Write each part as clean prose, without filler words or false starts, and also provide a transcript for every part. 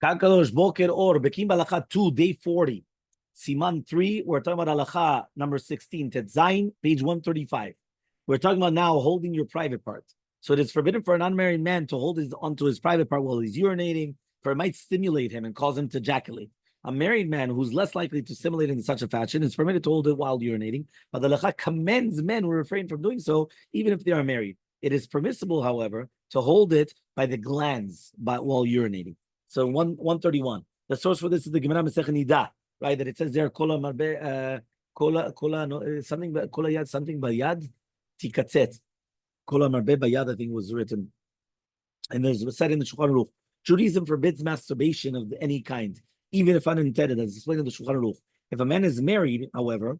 Kakalosh Boker Or Bekiim Bahalacha 2, day 40. Siman 3, we're talking about Halacha number 16, Tetzain, page 135. We're talking about now holding your private part. So it is forbidden for an unmarried man to hold onto his private part while he's urinating, for it might stimulate him and cause him to ejaculate. A married man who's less likely to stimulate in such a fashion is permitted to hold it while urinating, but the Halacha commends men who refrain from doing so, even if they are married. It is permissible, however, to hold it by the glands while urinating. So 131. The source for this is the Gemara Masechet Nida, right? That it says there, kola marbe, something yad, something bayad, tikatzet. Kola marbe bayad, I think was written. And there's said in the Shulchan Aruch, Judaism forbids masturbation of any kind, even if unintended, as explained in the Shulchan Aruch. If a man is married, however,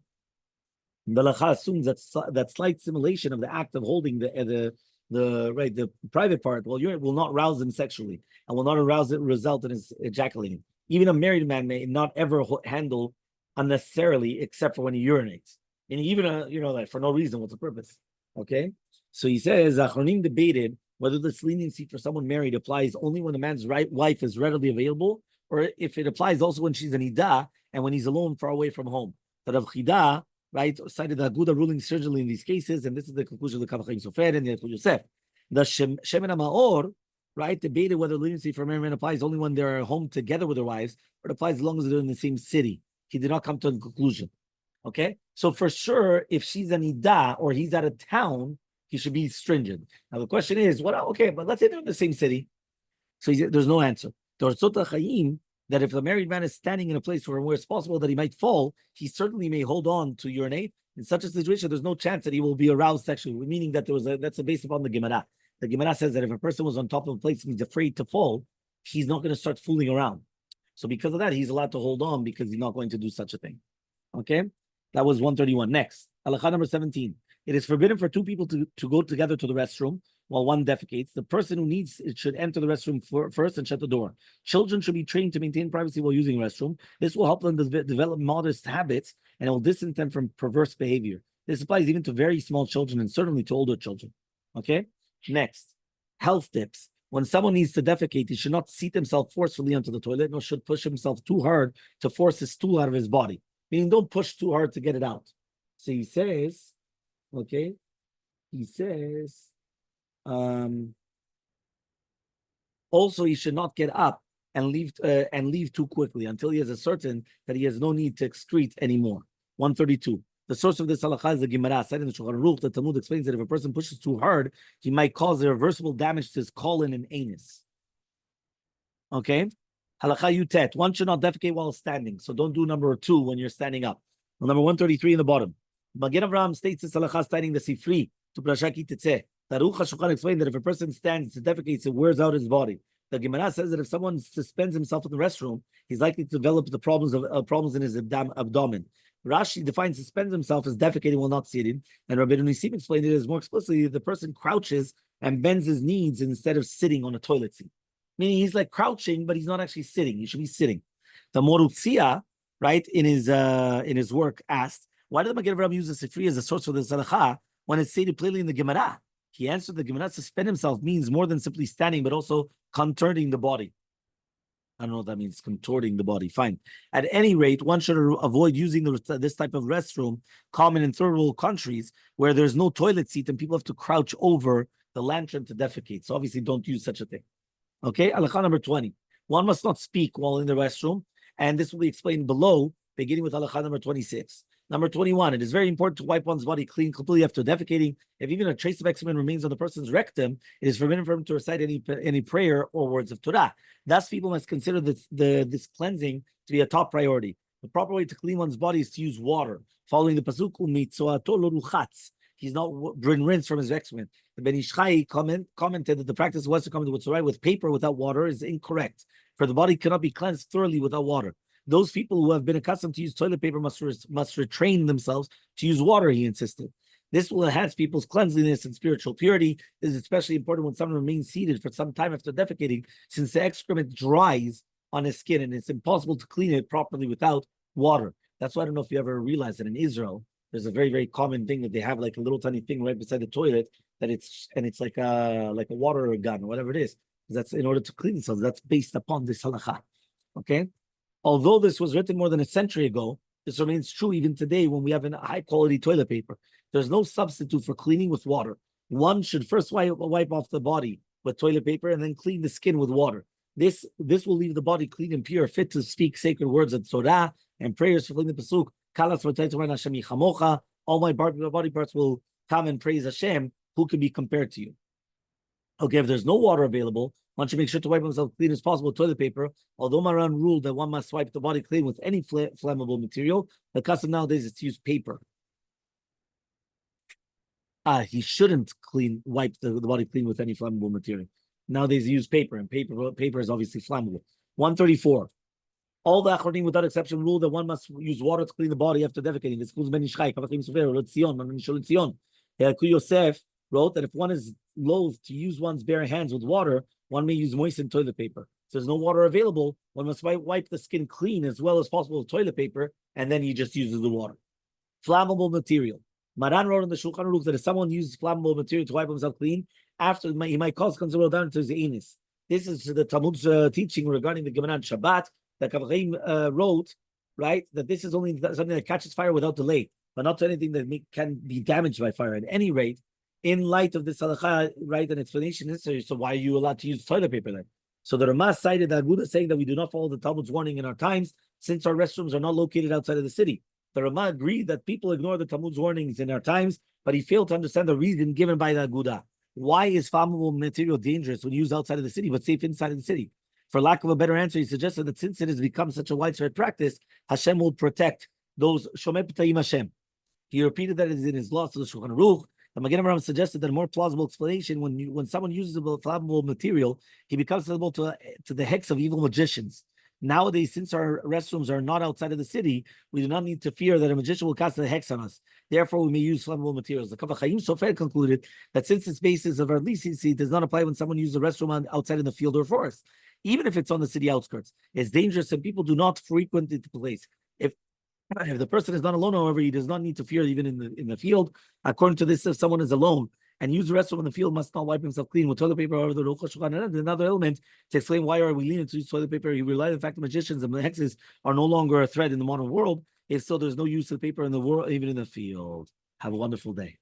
the Halacha assumes that slight simulation of the act of holding the private part will not rouse him sexually and will not result in his ejaculating. Even a married man may not ever handle unnecessarily, except for when he urinates. And even like for no reason. What's the purpose? Okay, so he says Achronim debated whether this leniency for someone married applies only when the man's wife is readily available, or if it applies also when she's an idah and when he's alone, far away from home. But of chidah, right, cited the Aguda ruling surgically in these cases, and this is the conclusion of the Kaf HaChaim Sofer and the Yosef. The Shemen HaMaor, right, debated whether leniency for married men applies only when they're home together with their wives, or it applies as long as they're in the same city. He did not come to a conclusion. Okay, so for sure, if she's an idah or he's out of town, he should be stringent. Now the question is, okay, but let's say they're in the same city. So there's no answer. That if the married man is standing in a place where it's possible that he might fall, he certainly may hold on to urinate. In such a situation, there's no chance that he will be aroused sexually, meaning that that's based upon the Gemara. The Gemara says that if a person was on top of a place and he's afraid to fall, he's not going to start fooling around. So because of that, he's allowed to hold on because he's not going to do such a thing. Okay? That was 131. Next, Halacha number 17. It is forbidden for two people to go together to the restroom while one defecates. The person who needs it should enter the restroom first and shut the door. Children should be trained to maintain privacy while using the restroom. This will help them develop modest habits and it will distance them from perverse behavior. This applies even to very small children and certainly to older children. Okay? Next, health tips. When someone needs to defecate, he should not seat himself forcefully onto the toilet, nor should push himself too hard to force his stool out of his body. Meaning, don't push too hard to get it out. So he says, okay, also he should not get up and leave too quickly until he is certain that he has no need to excrete anymore. 132. The source of this halakha is the Gemara. Cited in the Shulchan Aruch, the Talmud explains that if a person pushes too hard, he might cause irreversible damage to his colon and anus. Okay? Halakha Yutet. One should not defecate while standing. So don't do number 2 when you're standing up. Well, number 133 in the bottom. Magen Avraham states this halakha citing the Sifri to Prashaki Tetzeh. The Aruch HaShulchan explained that if a person stands to defecates, it wears out his body. The Gemara says that if someone suspends himself in the restroom, he's likely to develop the problems in his abdomen. Rashi defines suspends himself as defecating while not sitting, and Rabbi Nisim explained it as more explicitly: the person crouches and bends his knees instead of sitting on a toilet seat. Meaning he's like crouching, but he's not actually sitting. He should be sitting. The Morutzia, right, in his work asked, why did the Magen Avraham use the Sifri as a source for the halakha when it's stated plainly in the Gemara? He answered the Gemara, suspend himself means more than simply standing, but also contorting the body. I don't know what that means, contorting the body. Fine. At any rate, one should avoid using this type of restroom, common in third world countries, where there's no toilet seat and people have to crouch over the lantern to defecate. So obviously don't use such a thing. Okay, halakha number 20. One must not speak while in the restroom, and this will be explained below, beginning with halakha number 26. Number 21, it is very important to wipe one's body clean completely after defecating. If even a trace of excrement remains on the person's rectum, it is forbidden for him to recite any prayer or words of Torah. Thus, people must consider this cleansing to be a top priority. The proper way to clean one's body is to use water, following the pasuk umitzoato lo ruchatz. He's not been rinsed from his excrement. The Ben Ish Chai commented that the practice was to come to what's right with paper without water is incorrect, for the body cannot be cleansed thoroughly without water. Those people who have been accustomed to use toilet paper must retrain themselves to use water, he insisted. This will enhance people's cleanliness and spiritual purity. This is especially important when someone remains seated for some time after defecating, since the excrement dries on his skin and it's impossible to clean it properly without water. That's why I don't know if you ever realized that in Israel, there's a very, very common thing that they have like a little tiny thing right beside the toilet it's like a water gun or whatever it is. That's in order to clean themselves. That's based upon this halakha. Okay? Although this was written more than a century ago, this remains true even today when we have a high-quality toilet paper. There's no substitute for cleaning with water. One should first wipe off the body with toilet paper and then clean the skin with water. This will leave the body clean and pure, fit to speak sacred words of Torah and prayers fulfilling the pasuk. All my body parts will come and praise Hashem, who can be compared to you. Okay, if there's no water available, one should make sure to wipe himself clean as possible with toilet paper. Although Maran ruled that one must wipe the body clean with any flammable material, the custom nowadays is to use paper. He shouldn't wipe the body clean with any flammable material. Nowadays, they use paper, and paper is obviously flammable. 134. All the Achronim, without exception, rule that one must use water to clean the body after defecating. This includes Ben Ishchai, Kavachim Sofer, Rod Zion, Manan Zion. Yosef wrote that if one is loath to use one's bare hands with water, one may use moistened toilet paper. If there's no water available, one must wipe the skin clean as well as possible with toilet paper, and then he just uses the water. Flammable material. Maran wrote in the Shulchan Aruch that if someone uses flammable material to wipe himself clean, after he might cause considerable damage to his anus. This is the Talmud's teaching regarding the Gemara on Shabbat that Kavachim wrote, right? That this is only something that catches fire without delay, but not to anything that can be damaged by fire. At any rate, in light of this halakha, right, an explanation necessary. So why are you allowed to use toilet paper then? So the Ramah cited the Aguda saying that we do not follow the Talmud's warning in our times, since our restrooms are not located outside of the city. The Ramah agreed that people ignore the Talmud's warnings in our times, but he failed to understand the reason given by the Aguda. Why is flammable material dangerous when used outside of the city, but safe inside of the city? For lack of a better answer, he suggested that since it has become such a widespread practice, Hashem will protect those Shomei P'tayim Hashem. He repeated that in his laws to the Shulchan Aruch. The Magen Avraham suggested that a more plausible explanation: when someone uses a flammable material, he becomes susceptible to the hex of evil magicians. Nowadays, since our restrooms are not outside of the city, we do not need to fear that a magician will cast a hex on us. Therefore, we may use flammable materials. The Kaf HaChaim Sofer concluded that since its basis of our license does not apply when someone uses a restroom outside in the field or forest, even if it's on the city outskirts, it's dangerous and people do not frequent the place. If the person is not alone, however, he does not need to fear even in the field. According to this, if someone is alone and use the restroom in the field, must not wipe himself clean with toilet paper. However, another element to explain why are we leaning to use toilet paper. He relied on the fact that magicians and hexes are no longer a threat in the modern world. If so, there's no use of paper in the world, even in the field. Have a wonderful day.